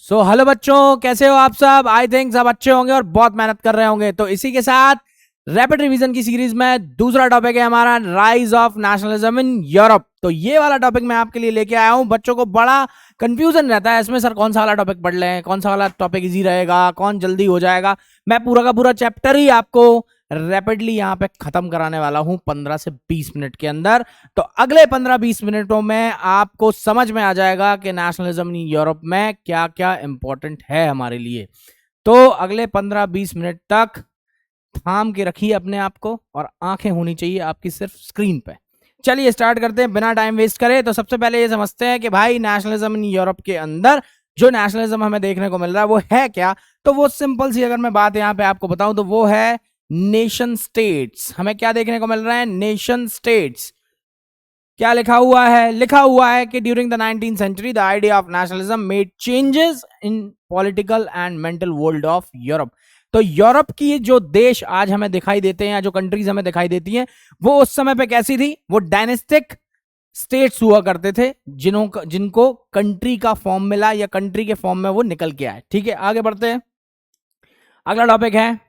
Hello बच्चों, कैसे हो आप सब। आई थिंक सब अच्छे होंगे और बहुत मेहनत कर रहे होंगे। तो इसी के साथ रैपिड रिवीजन की सीरीज में दूसरा टॉपिक है हमारा rise of nationalism in Europe. तो ये वाला टॉपिक मैं आपके लिए लेके आया हूं। बच्चों को बड़ा कंफ्यूजन रहता है इसमें, सर कौन सा वाला टॉपिक पढ़ लें, कौन सा वाला टॉपिक इजी रहेगा, कौन जल्दी हो जाएगा। मैं पूरा का पूरा चैप्टर ही आपको रैपिडली यहाँ पे खत्म कराने वाला हूं 15 से 20 मिनट के अंदर। तो अगले 15-20 मिनटों में आपको समझ में आ जाएगा कि नेशनलिज्म इन यूरोप में क्या क्या इंपॉर्टेंट है हमारे लिए। तो अगले 15-20 मिनट तक थाम के रखिए अपने आप को और आंखें होनी चाहिए आपकी सिर्फ स्क्रीन पे। चलिए स्टार्ट करते हैं बिना टाइम वेस्ट करे। तो सबसे पहले ये समझते हैं कि भाई नेशनलिज्म इन यूरोप के अंदर जो नेशनलिज्म हमें देखने को मिल रहा है वो है क्या। तो वो सिंपल सी अगर मैं बात यहाँ पे आपको बताऊं तो वो है नेशन स्टेट्स। हमें क्या देखने को मिल रहा है, नेशन स्टेट्स। क्या लिखा हुआ है, लिखा हुआ है कि during the 19th century the idea of nationalism made changes in political and mental world of Europe. तो यूरोप की जो देश आज हमें दिखाई देते हैं या जो कंट्रीज हमें दिखाई देती हैं वो उस समय पे कैसी थी, वो डायनेस्टिक स्टेट्स हुआ करते थे जिनको कंट्री का फॉर्म मिला या कंट्री के फॉर्म में वो निकल के आए। ठीक है, आगे बढ़ते हैं। अगला टॉपिक है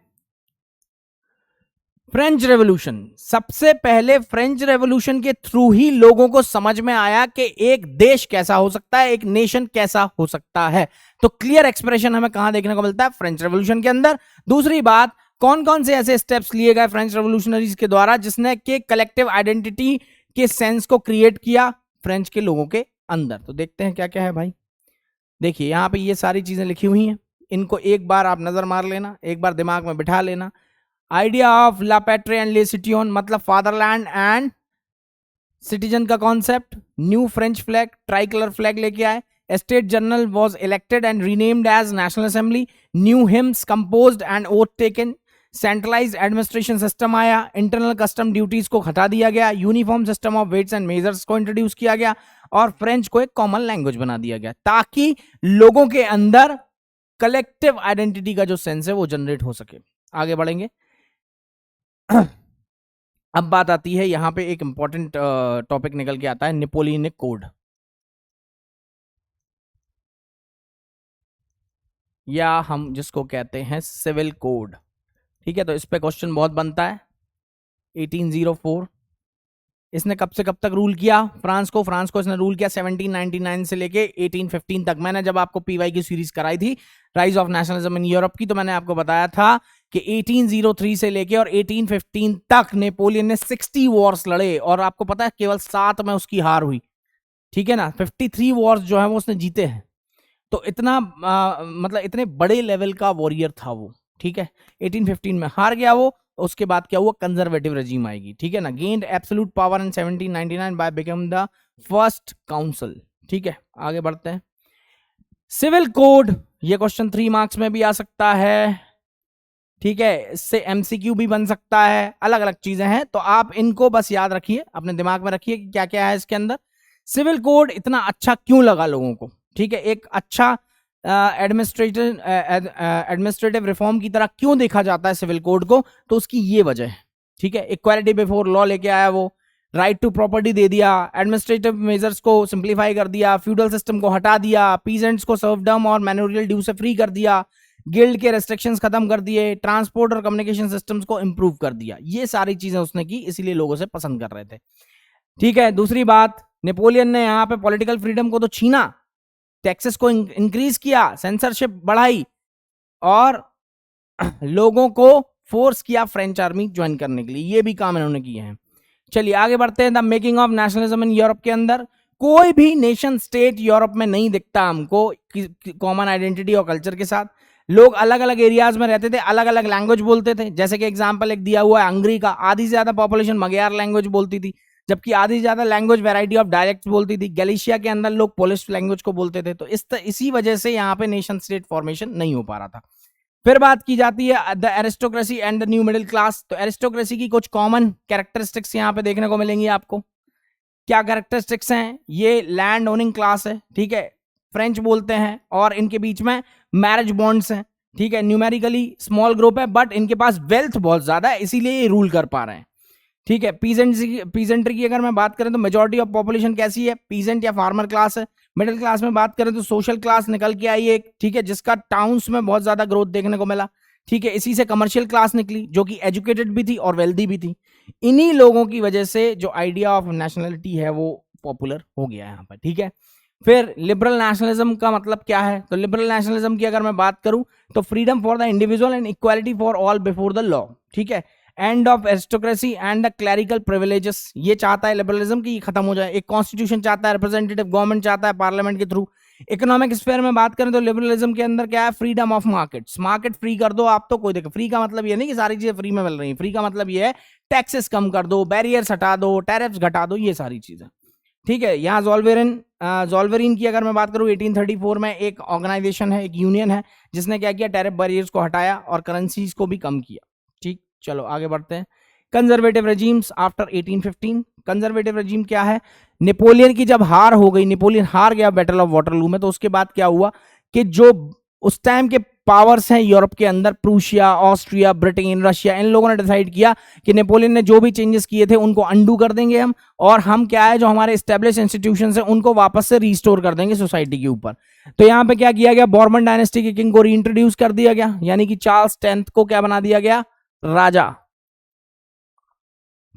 फ्रेंच रेवोल्यूशन। सबसे पहले फ्रेंच रेवोल्यूशन के थ्रू ही लोगों को समझ में आया कि एक देश कैसा हो सकता है, एक नेशन कैसा हो सकता है। तो क्लियर एक्सप्रेशन हमें कहां देखने को मिलता है, फ्रेंच रेवोल्यूशन के अंदर। दूसरी बात, कौन कौन से ऐसे स्टेप्स लिए गए फ्रेंच रेवोल्यूशनरीज के द्वारा जिसने के कलेक्टिव आइडेंटिटी के सेंस को क्रिएट किया फ्रेंच के लोगों के अंदर। तो देखते हैं क्या क्या है भाई। देखिए यहां पे ये सारी चीजें लिखी हुई हैं, इनको एक बार आप नजर मार लेना, एक बार दिमाग में बिठा लेना। Idea of la patrie and le citoyen मतलब फादरलैंड एंड सिटीजन का concept. New French flag, tricolour flag लेके आए। State general was elected and renamed as national assembly. New hymns composed and oath taken. Centralised administration system आया। Internal custom duties को हटा दिया गया। Uniform system of weights and measures को introduce किया गया और फ्रेंच को एक कॉमन लैंग्वेज बना दिया गया ताकि लोगों के अंदर कलेक्टिव आइडेंटिटी का जो सेंस है वो जनरेट हो सके। आगे बढ़ेंगे। अब बात आती है यहां पे एक इंपॉर्टेंट टॉपिक निकल के आता है, नेपोलियनिक कोड या हम जिसको कहते हैं सिविल कोड। ठीक है, तो इस पे क्वेश्चन बहुत बनता है। 1804 इसने कब से कब तक रूल किया फ्रांस को इसने रूल किया 1799 से लेके 1815 तक। मैंने जब आपको पीवाई की सीरीज कराई थी rise of nationalism in Europe की, तो मैंने आपको बताया था कि 1803 से लेके और 1815 तक नेपोलियन ने 60 वॉर्स लड़े और आपको पता है केवल 7 में उसकी हार हुई। ठीक है ना, 53 वॉर्स जो है वो उसने जीते हैं। तो इतना मतलब इतने बड़े लेवल का वॉरियर था वो। ठीक है, 1815 में हार गया वो। उसके बाद क्या हुआ, कंजर्वेटिव रेजिम आएगी। ठीक है ना, gained absolute power in 1799 by become the first council. ठीक है, आगे बढ़ते हैं। सिविल कोड, ये क्वेश्चन 3 मार्क्स में भी आ सकता है। ठीक है, इससे एमसीक्यू भी बन सकता है, अलग अलग चीजें हैं। तो आप इनको बस याद रखिए, अपने दिमाग में रखिए कि क्या क्या है इसके अंदर। सिविल कोड इतना अच्छा क्यों लगा लोगों को। ठीक है, एक अच्छा एडमिनिस्ट्रेटिव रिफॉर्म की तरह क्यों देखा जाता है सिविल कोड को, तो उसकी ये वजह है। ठीक है, इक्वालिटी बिफोर लॉ लेके आया वो, राइट टू प्रॉपर्टी दे दिया, एडमिनिस्ट्रेटिव मेजर्स को सिंप्लीफाई कर दिया, फ्यूडल सिस्टम को हटा दिया, पीजेंट्स को सर्वडम और मैन्योरियल ड्यू से फ्री कर दिया, गिल्ड के रेस्ट्रिक्शंस खत्म कर दिए, ट्रांसपोर्ट और कम्युनिकेशन सिस्टम्स को इंप्रूव कर दिया। ये सारी चीजें उसने की, इसीलिए लोगों से पसंद कर रहे थे। ठीक है, दूसरी बात, नेपोलियन ने यहाँ पे पॉलिटिकल फ्रीडम को तो छीना, टैक्सेस को इंक्रीज किया, सेंसरशिप बढ़ाई और लोगों को फोर्स किया फ्रेंच आर्मी ज्वाइन करने के लिए। ये भी काम इन्होंने किए हैं। चलिए आगे बढ़ते हैं। The making of nationalism in Europe के अंदर कोई भी नेशन स्टेट यूरोप में नहीं दिखता हमको कॉमन आइडेंटिटी और कल्चर के साथ। लोग अलग अलग एरियाज में रहते थे, अलग अलग लैंग्वेज बोलते थे। जैसे कि एग्जांपल एक दिया हुआ है हंगरी का, आधी से ज्यादा पॉपुलेशन मगयार लैंग्वेज बोलती थी, जबकि आधी से ज्यादा लैंग्वेज वैरायटी ऑफ डायलेक्ट्स बोलती थी। गैलिशिया के अंदर लोग पोलिश लैंग्वेज को बोलते थे। तो इसी वजह से यहाँ पे नेशन स्टेट फॉर्मेशन नहीं हो पा रहा था। फिर बात की जाती है the aristocracy and the new middle class. तो एरिस्टोक्रेसी की कुछ कॉमन कैरेक्टरिस्टिक्स यहाँ पे देखने को मिलेंगी आपको। क्या कैरेक्टरिस्टिक्स हैं, ये लैंड ओनिंग क्लास है। ठीक है, फ्रेंच बोलते हैं और इनके बीच में मैरिज बॉन्ड्स हैं। ठीक है, न्यूमेरिकली स्मॉल ग्रुप है बट इनके पास वेल्थ बहुत ज्यादा है, इसीलिए ये रूल कर पा रहे हैं। ठीक है। पीजेंट्री की अगर मैं बात करें तो मेजॉरिटी ऑफ पॉपुलेशन कैसी है, पीजेंट या फार्मर क्लास है। मिडिल क्लास में बात करें तो सोशल क्लास निकल के आई एक, ठीक है, जिसका टाउन्स में बहुत ज्यादा ग्रोथ देखने को मिला। ठीक है, इसी से कमर्शियल क्लास निकली जो कि एजुकेटेड भी थी और वेल्दी भी थी। इन्हीं लोगों की वजह से जो आइडिया ऑफ नेशनलिटी है वो पॉपुलर हो गया यहाँ पर। ठीक है, फिर लिबरल नेशनलिज्म का मतलब क्या है, तो लिबरल नेशनलिज्म की अगर मैं बात करूं तो freedom for the individual and equality for all before the law. ठीक है, end of aristocracy and the clerical privileges, ये चाहता है लिबरलिज्म की खत्म हो जाए। एक कॉन्स्टिट्यूशन चाहता है, रिप्रेजेंटेटिव गवर्नमेंट चाहता है पार्लियामेंट के थ्रू। इकोनॉमिक स्फेयर में बात करें तो लिबरलिज्म के अंदर क्या है, freedom of markets, market free कर दो आप, तो कोई देखो। फ्री का मतलब ये नहीं कि सारी चीजें फ्री में मिल रही है, फ्री का मतलब ये है टैक्सेस कम कर दो, बैरियर्स हटा दो, टैरिफ्स घटा दो, ये सारी चीजें। ठीक है, यहाँ जॉल्वेरिन की अगर मैं बात करूँ 1834 में एक ऑर्गेनाइजेशन है, एक यूनियन है, जिसने क्या किया, टैरिफ बैरियर्स को हटाया और करेंसीज को भी कम किया। ठीक, चलो आगे बढ़ते हैं। Conservative regimes after 1815, conservative regime क्या है, नेपोलियन की जब हार हो गई, नेपोलियन हार गया बैटल ऑफ वाटरलू में, तो उसके बाद क्या हुआ कि जो उस टाइम के पावर्स हैं यूरोप के अंदर, प्रूशिया, ऑस्ट्रिया, ब्रिटेन, रशिया, इन लोगों ने डिसाइड किया कि नेपोलियन ने जो भी चेंजेस किए थे उनको अंडू कर देंगे हम, और हम क्या है, जो हमारे एस्टेब्लिश इंस्टीट्यूशंस हैं उनको वापस से रिस्टोर कर देंगे सोसाइटी के ऊपर। तो यहाँ पे क्या किया गया, बॉर्बन डायनेस्टी के किंग को रीइंट्रोड्यूस कर दिया गया, यानी कि चार्ल्स 10th को क्या बना दिया गया, राजा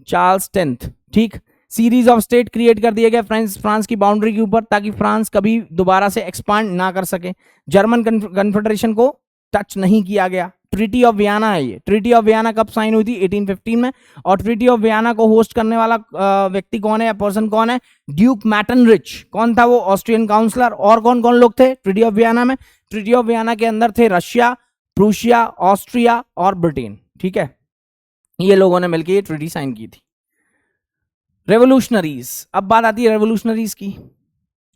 चार्ल्स 10th। ठीक, सीरीज ऑफ स्टेट क्रिएट कर दिया गया फ्रांस की बाउंड्री के ऊपर, ताकि फ्रांस कभी दोबारा से एक्सपांड ना कर सके। जर्मन कन्फेडरेशन को टच नहीं किया गया। ट्रीटी ऑफ वियना है ये, ट्रीटी ऑफ वियना कब साइन हुई थी, 1815 में। और ट्रीटी ऑफ वियना को होस्ट करने वाला व्यक्ति कौन है या पर्सन कौन है, ड्यूक मैटनरिच। कौन था वो, ऑस्ट्रियन काउंसलर। और कौन कौन लोग थे ट्रीटी ऑफ वियना में, ट्रीटी ऑफ वियना के अंदर थे रशिया, प्रूशिया, ऑस्ट्रिया और ब्रिटेन। ठीक है, ये लोगों ने मिलकर ये ट्रीटी साइन की थी। रेवोल्यूशनरीज, अब बात आती है रेवोल्यूशनरीज की।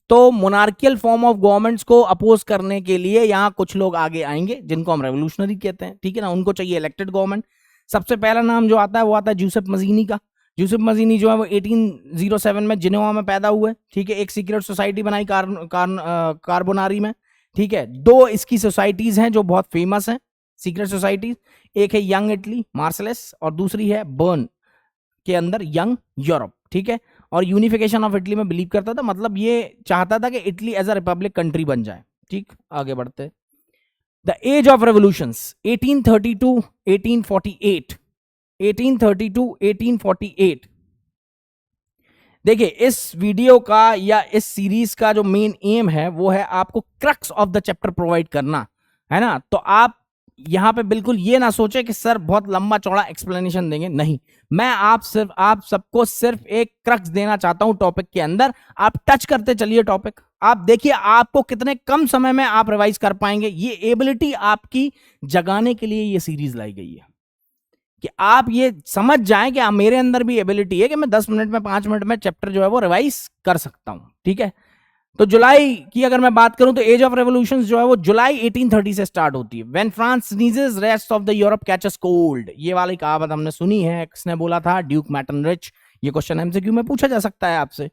तो मोनार्कियल फॉर्म ऑफ गवर्नमेंट्स को अपोज करने के लिए यहां कुछ लोग आगे आएंगे जिनको हम रेवोल्यूशनरी कहते हैं। ठीक है ना, उनको चाहिए इलेक्टेड गवर्नमेंट। सबसे पहला नाम जो आता है वो आता है जूसेफ मजीनी का। जूसेफ मजीनी जो है वो 1807 में जिनेवा में पैदा हुए। ठीक है, एक सीक्रेट सोसाइटी बनाई कार्बोनारी में। ठीक है, दो इसकी सोसाइटीज हैं जो बहुत फेमस हैं सीक्रेट सोसाइटीज। एक है यंग इटली मार्सलेस, और दूसरी है बर्न के अंदर यंग यूरोप। ठीक है, और यूनिफिकेशन ऑफ इटली में बिलीव करता था, मतलब ये चाहता था कि Italy as a republic country बन जाए। ठीक, आगे बढ़ते। The age of revolutions 1832 1848, 1832 1848। देखिए, इस वीडियो का या इस सीरीज का जो मेन एम है वो है आपको crux of the chapter provide करना, है ना। तो आप यहां पे बिल्कुल ये ना सोचे कि सर बहुत लंबा चौड़ा एक्सप्लेनेशन देंगे, नहीं। मैं आप सबको सिर्फ एक क्रक्स देना चाहता हूं टॉपिक के अंदर। आप टच करते चलिए टॉपिक, आप देखिए आपको कितने कम समय में आप रिवाइज कर पाएंगे। ये एबिलिटी आपकी जगाने के लिए ये सीरीज लाई गई है कि आप ये समझ जाएं कि मेरे अंदर भी एबिलिटी है कि मैं 10 मिनट में 5 मिनट में चैप्टर जो है वो रिवाइज कर सकता हूं। ठीक है, तो जुलाई की अगर मैं बात करूं तो एज ऑफ रेवोल्यूशंस जो है वो जुलाई 1830 से स्टार्ट होती है। When France sneezes rest of the Europe catches cold, ये वाली कहावत हमने सुनी है, किसने बोला था, ड्यूक मैटनरिच। ये क्वेश्चन एमसीक्यू में पूछा जा सकता है आपसे।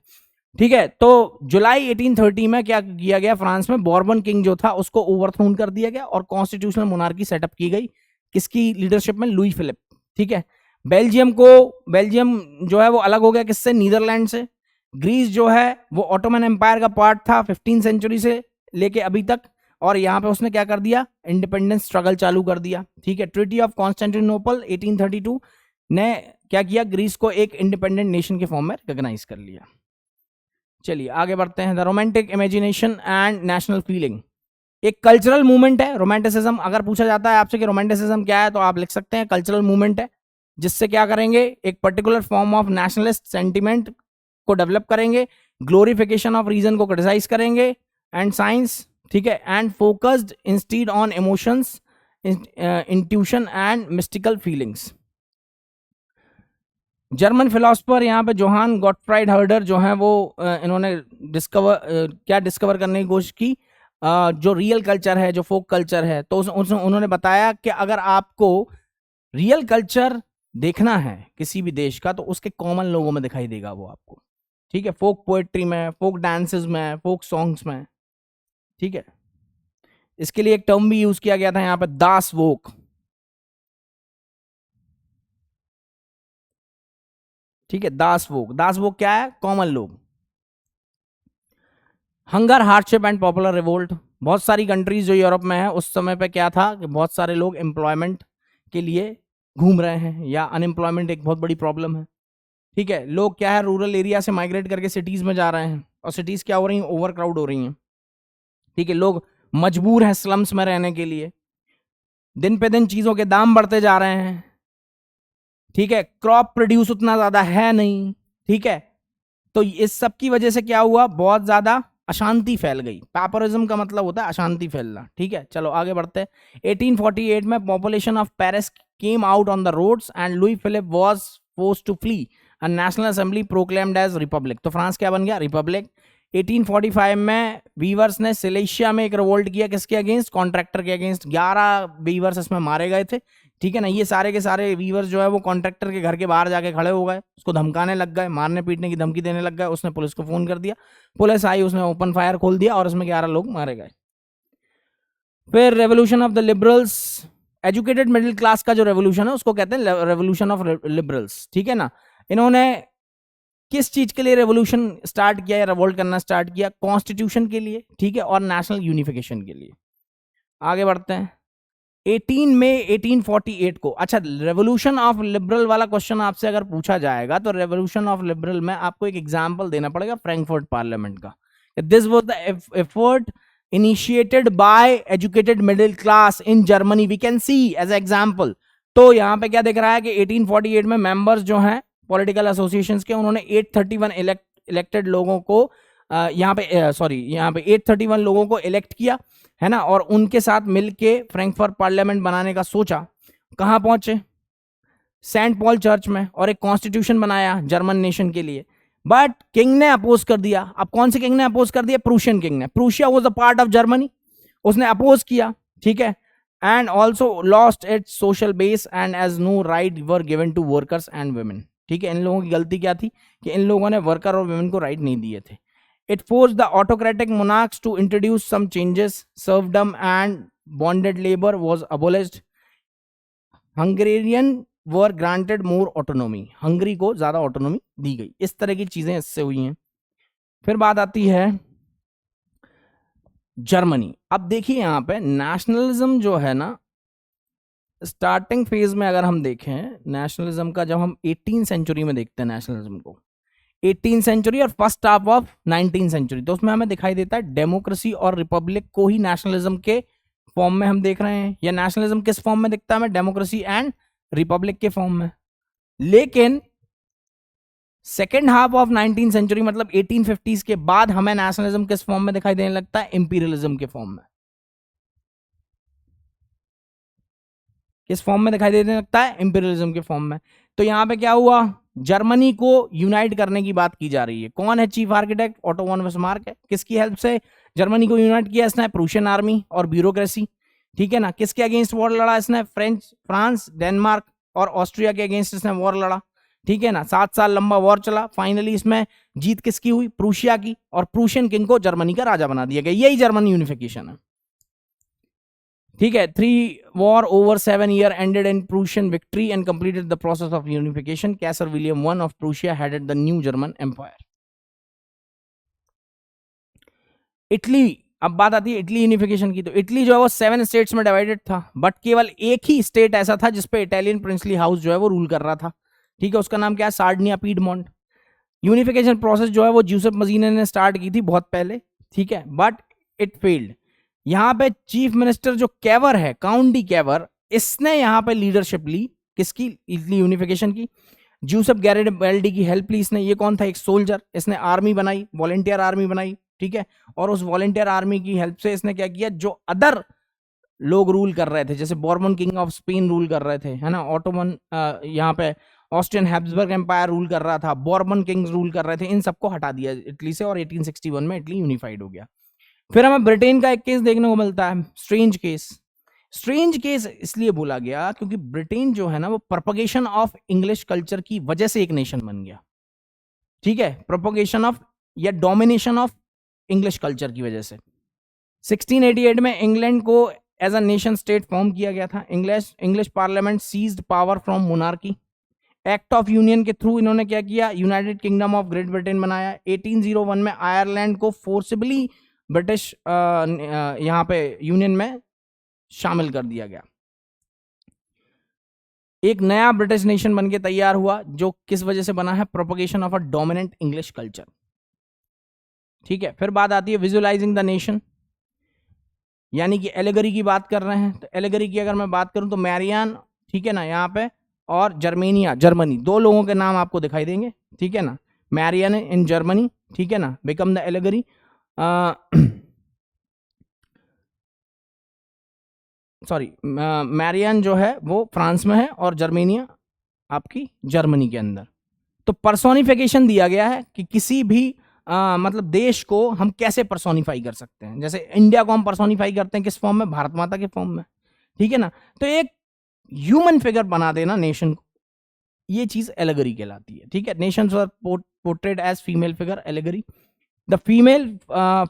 ठीक है, तो जुलाई 1830 में क्या किया गया, फ्रांस में बॉर्बन किंग जो था उसको ओवरथ्रोन कर दिया गया और कॉन्स्टिट्यूशनल मोनार्की सेटअप की गई। किसकी लीडरशिप में, लुई फिलिप। ठीक है, बेल्जियम जो है वो अलग हो गया किससे, नीदरलैंड से। ग्रीस जो है वो ऑटोमन एम्पायर का पार्ट था 15 सेंचुरी से लेके अभी तक, और यहां पे उसने क्या कर दिया, इंडिपेंडेंस स्ट्रगल चालू कर दिया। ठीक है, ट्रीटी ऑफ कॉन्स्टेंटिनोपल 1832 ने क्या किया, ग्रीस को एक इंडिपेंडेंट नेशन के फॉर्म में रिकॉग्नाइज कर लिया। चलिए आगे बढ़ते हैं। The romantic imagination and national feeling, एक कल्चरल मूवमेंट है रोमांटिसिज्म। अगर पूछा जाता है आपसे कि रोमांटिसिज्म क्या है, तो आप लिख सकते हैं कल्चरल मूवमेंट है, जिससे क्या करेंगे, एक particular form of nationalist sentiment को डेवलप करेंगे, ग्लोरिफिकेशन ऑफ रीजन को क्रिटिसाइज करेंगे एंड साइंस। ठीक है, and focused instead on emotions, intuition and mystical feelings. German philosopher यहाँ पे जोहान गॉटफ्राइड हर्डर जो है वो इन्होंने क्या डिस्कवर करने की कोशिश की, जो रियल कल्चर है, जो फोक कल्चर है। तो उन्होंने बताया कि अगर आपको रियल कल्चर देखना है किसी भी देश का, तो उसके कॉमन लोगों में दिखाई देगा वो आपको। ठीक है, फोक पोएट्री में, फोक डांसेस में, फोक सॉन्ग्स में। ठीक है, इसके लिए एक टर्म भी यूज किया गया था यहाँ पे, दास वोक। ठीक है। दास वोग क्या है? कॉमन लोग। Hunger, hardship and popular revolt. बहुत सारी कंट्रीज जो यूरोप में है उस समय पे क्या था कि बहुत सारे लोग एम्प्लॉयमेंट के लिए घूम रहे हैं, या अनएम्प्लॉयमेंट एक बहुत बड़ी प्रॉब्लम है। ठीक है, लोग क्या है रूरल एरिया से माइग्रेट करके सिटीज में जा रहे हैं, और सिटीज क्या हो रही हैं? ओवर क्राउड हो रही हैं। ठीक है, लोग मजबूर हैं स्लम्स में रहने के लिए। दिन पे दिन चीजों के दाम बढ़ते जा रहे हैं। ठीक है, क्रॉप प्रोड्यूस उतना ज्यादा है नहीं। ठीक है, तो इस सब की वजह से क्या हुआ? बहुत ज्यादा अशांति फैल गई। पैपरिज्म का मतलब होता है अशांति फैलना। ठीक है, चलो आगे बढ़ते हैं। 1848 में population of Paris came out on the roads and Louis Philippe was forced to flee and national assembly proclaimed as republic. तो फ्रांस क्या बन गया? रिपब्लिक। 1845 में वीवर्स ने सिलेशिया में एक रिवोल्ट किया, किसके अगेंस्ट? कॉन्ट्रैक्टर के अगेंस्ट। 11 वीवर्स इसमें मारे गए थे। ठीक है ना, ये सारे के सारे वीवर्स जो है वो कॉन्ट्रैक्टर के घर के बाहर जाके खड़े हो गए, उसको धमकाने लग गए, मारने पीटने की धमकी देने लग गए। उसने पुलिस को फोन कर दिया, पुलिस आई, उसने ओपन फायर खोल दिया और उसमें 11 लोग मारे गए। फिर revolution of the liberals, educated middle class का जो रेवोल्यूशन है उसको कहते हैं रेवोल्यूशन ऑफ लिबरल्स। ठीक है ना, इन्होंने किस चीज के लिए रेवोल्यूशन स्टार्ट किया या रिवोल्ट करना स्टार्ट किया? कॉन्स्टिट्यूशन के लिए। ठीक है, और नेशनल यूनिफिकेशन के लिए। आगे बढ़ते हैं। 18 मई 1848 को, अच्छा रेवोल्यूशन ऑफ लिबरल वाला क्वेश्चन आपसे अगर पूछा जाएगा तो रेवोल्यूशन ऑफ लिबरल में आपको एक एग्जांपल देना पड़ेगा फ्रैंकफर्ट पार्लियामेंट का। This was the effort initiated by educated middle class in Germany, we can see as example. तो यहाँ पे क्या दिख रहा है कि 1848 में मेंबर्स जो हैं पॉलिटिकल एसोसिएशंस के, उन्होंने 831 इलेक्टेड लोगों को यहाँ पे 831 लोगों को इलेक्ट किया है ना, और उनके साथ मिलके फ्रैंकफर्ट पार्लियामेंट बनाने का सोचा। कहां पहुंचे? सेंट पॉल चर्च में, और एक कॉन्स्टिट्यूशन बनाया जर्मन नेशन के लिए। बट किंग ने अपोज कर दिया। अब कौन से किंग ने अपोज कर दिया? प्रूशियन किंग ने। Prussia was a part of Germany, उसने अपोज किया। ठीक है, and also lost its social base and as no right were given to workers and women. ठीक है, इन लोगों की गलती क्या थी कि इन लोगों ने वर्कर और वुमेन को राइट नहीं दिए थे। It forced the autocratic monarchs to introduce some changes. Serfdom and bonded labor was abolished. Hungarian were granted more autonomy. Hungary को ज्यादा ऑटोनॉमी दी गई। इस तरह की चीजें इससे हुई हैं। फिर बात आती है जर्मनी। अब देखिए यहाँ पे नेशनलिज्म जो है ना, स्टार्टिंग फेज में अगर हम देखें नेशनलिज्म का, जब हम 18th सेंचुरी में देखते हैं नेशनलिज्म को, 18th सेंचुरी और first half of 19th century, तो उसमें हमें दिखाई देता है डेमोक्रेसी और रिपब्लिक को ही नेशनलिज्म के फॉर्म में हम देख रहे हैं। या नेशनलिज्म किस फॉर्म में दिखता है हमें? डेमोक्रेसी एंड रिपब्लिक के फॉर्म में। लेकिन second half of 19th century मतलब 1850s के बाद हमें नेशनलिज्म किस फॉर्म में दिखाई देने लगता है? इंपीरियलिज्म के फॉर्म में। किस फॉर्म में दिखाई देने लगता है? इंपीरियलिज्म के फॉर्म में। तो यहां पे क्या हुआ? जर्मनी को यूनाइट करने की बात की जा रही है। कौन है chief architect? Otto von Bismarck है। किसकी हेल्प से जर्मनी को यूनाइट किया इसने? प्रूशियन आर्मी और ब्यूरोक्रेसी। ठीक है ना, किसके अगेंस्ट वॉर लड़ा इसने? फ्रांस, डेनमार्क और ऑस्ट्रिया के अगेंस्ट इसने वॉर लड़ा। ठीक है ना, 7 साल लंबा वॉर चला। फाइनली इसमें जीत किसकी हुई? प्रूशिया की, और प्रूशियन किंग को जर्मनी का राजा बना दिया गया। यही जर्मन यूनिफिकेशन है। ठीक है, 3 war over 7 year ended in Prussian victory and completed the process of unification. Kaiser William I of Prussia headed the new German Empire. Italy, अब बात आती है इटली यूनिफिकेशन की। तो इटली जो है वो 7 स्टेट्स में डिवाइडेड था, बट केवल एक ही स्टेट ऐसा था जिसपे इटालियन प्रिंसली हाउस जो है वो रूल कर रहा था। ठीक है, उसका नाम क्या है? Sardinia piedmont. यूनिफिकेशन प्रोसेस जो है वो जूसेफ मजीना ने स्टार्ट की थी बहुत पहले। ठीक है, बट इट फेल्ड। यहां पे चीफ मिनिस्टर जो कैवर है, काउंट डी कैवर, इसने यहां पे लीडरशिप ली किसकी? इटली यूनिफिकेशन की। जूसेफ गैरिबल्डी की हेल्प ली इसने। ये कौन था? एक सोल्जर। इसने आर्मी बनाई, वॉलेंटियर आर्मी बनाई। ठीक है, और उस वॉलेंटियर आर्मी की हेल्प से इसने क्या किया? जो अदर लोग रूल कर रहे थे, जैसे Bourbon king of Spain rule कर रहे थे, है ना, ऑटोमन यहाँ पे ऑस्ट्रियन हैब्सबर्ग एम्पायर रूल कर रहा था, बॉर्बन किंग्स रूल कर रहे थे, इन सबको हटा दिया इटली से, और 1861 में इटली यूनिफाइड हो गया। फिर हमें ब्रिटेन का एक केस देखने को मिलता है, स्ट्रेंज केस। स्ट्रेंज केस इसलिए बोला गया क्योंकि ब्रिटेन जो है ना वो प्रोपगेशन ऑफ इंग्लिश कल्चर की वजह से एक नेशन बन गया। ठीक है, प्रोपगेशन ऑफ या डोमिनेशन ऑफ इंग्लिश कल्चर की वजह से 1688 में इंग्लैंड को as a nation state form किया गया था। English parliament seized power from monarchy. Act of union के थ्रू इन्होंने क्या किया, United Kingdom of Great Britain बनाया। 1801 में आयरलैंड को फोर्सिबली ब्रिटिश यहां पे यूनियन में शामिल कर दिया गया। एक नया ब्रिटिश नेशन बन के तैयार हुआ, जो किस वजह से बना है, propagation of a dominant English culture. ठीक है, फिर बात आती है विजुअलाइजिंग द नेशन, यानी कि एलेगरी की बात कर रहे हैं। तो एलेगरी की अगर मैं बात करूं तो मैरियान, ठीक है ना, यहाँ पे, और जर्मेनिया, जर्मनी, दो लोगों के नाम आपको दिखाई देंगे, ठीक है ना। मैरियन इन जर्मनी, ठीक है ना, become the allegory. Sorry, Marianne जो है वो फ्रांस में है और जर्मेनिया आपकी जर्मनी के अंदर। तो पर्सोनिफिकेशन दिया गया है कि किसी भी मतलब देश को हम कैसे पर्सोनिफाई कर सकते हैं। जैसे इंडिया को हम पर्सोनिफाई करते हैं किस फॉर्म में, भारत माता के फॉर्म में, ठीक है ना। तो एक ह्यूमन फिगर बना देना नेशन को, ये चीज एलेगरी कहलाती है। ठीक है, nations were portrayed as female figure, allegory. The female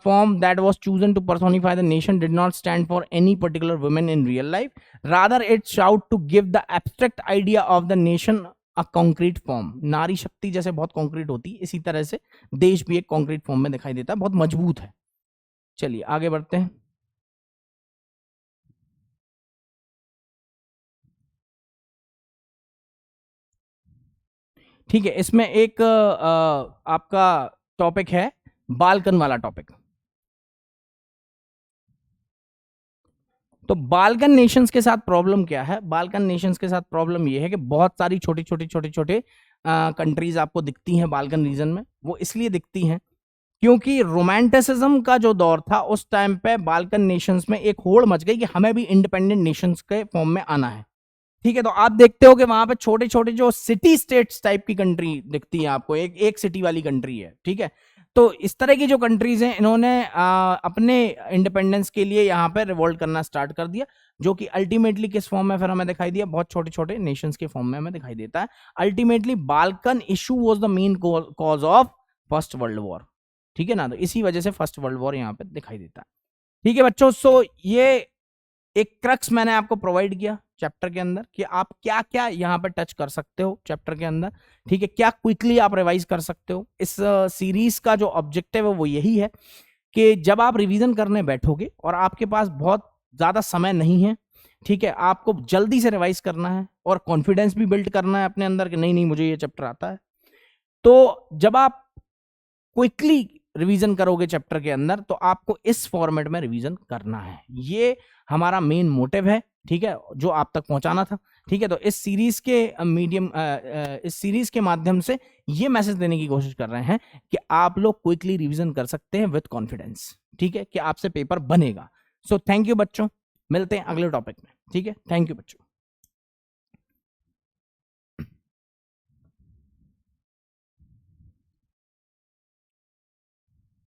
form that was chosen to personify the nation did not stand for any particular woman in real life. Rather, it sought to give the abstract idea of the nation a concrete form. नारी शक्ति जैसे बहुत concrete होती है, इसी तरह से देश भी एक कॉन्क्रीट फॉर्म में दिखाई देता है, बहुत मजबूत है। चलिए आगे बढ़ते हैं। ठीक है, इसमें एक आपका टॉपिक है बाल्कन वाला टॉपिक। तो बाल्कन नेशंस के साथ प्रॉब्लम क्या है, बाल्कन नेशंस के साथ प्रॉब्लम ये है कि बहुत सारी छोटी छोटे कंट्रीज आपको दिखती हैं बाल्कन रीजन में। वो इसलिए दिखती हैं क्योंकि रोमांटिसिज्म का जो दौर था उस टाइम पे बाल्कन नेशंस में एक होड़ मच गई कि हमें भी इंडिपेंडेंट नेशंस के फॉर्म में आना है। ठीक है, तो आप देखते हो कि वहां पे छोटे छोटे जो सिटी स्टेट्स टाइप की कंट्री दिखती है आपको, एक सिटी वाली कंट्री है। ठीक है, तो इस तरह की जो कंट्रीज हैं इन्होंने अपने इंडिपेंडेंस के लिए यहाँ पे रिवोल्ट करना स्टार्ट कर दिया, जो कि अल्टीमेटली किस फॉर्म में फिर हमें दिखाई दिया, बहुत छोटे छोटे नेशंस के फॉर्म में हमें दिखाई देता है। Ultimately Balkan issue was the main cause of first world war. ठीक है ना, तो इसी वजह से फर्स्ट वर्ल्ड वॉर यहाँ पे दिखाई देता है। ठीक है बच्चों, सो ये एक क्रक्स मैंने आपको प्रोवाइड किया चैप्टर के अंदर कि आप क्या क्या यहाँ पर टच कर सकते हो चैप्टर के अंदर। ठीक है, क्या क्विकली आप रिवाइज कर सकते हो। इस सीरीज का जो ऑब्जेक्टिव है वो यही है कि जब आप रिवीजन करने बैठोगे और आपके पास बहुत ज्यादा समय नहीं है, ठीक है, आपको जल्दी से रिवाइज करना है और कॉन्फिडेंस भी बिल्ड करना है अपने अंदर कि नहीं नहीं मुझे ये चैप्टर आता है। तो जब आप क्विकली रिवीजन करोगे चैप्टर के अंदर तो आपको इस फॉर्मेट में रिवीजन करना है, ये हमारा मेन मोटिव है। ठीक है, जो आप तक पहुंचाना था। ठीक है, तो इस सीरीज के इस सीरीज के माध्यम से ये मैसेज देने की कोशिश कर रहे हैं कि आप लोग क्विकली रिवीजन कर सकते हैं विद कॉन्फिडेंस। ठीक है, कि आपसे पेपर बनेगा। सो थैंक यू बच्चों, मिलते हैं अगले टॉपिक में। ठीक है, थैंक यू बच्चों।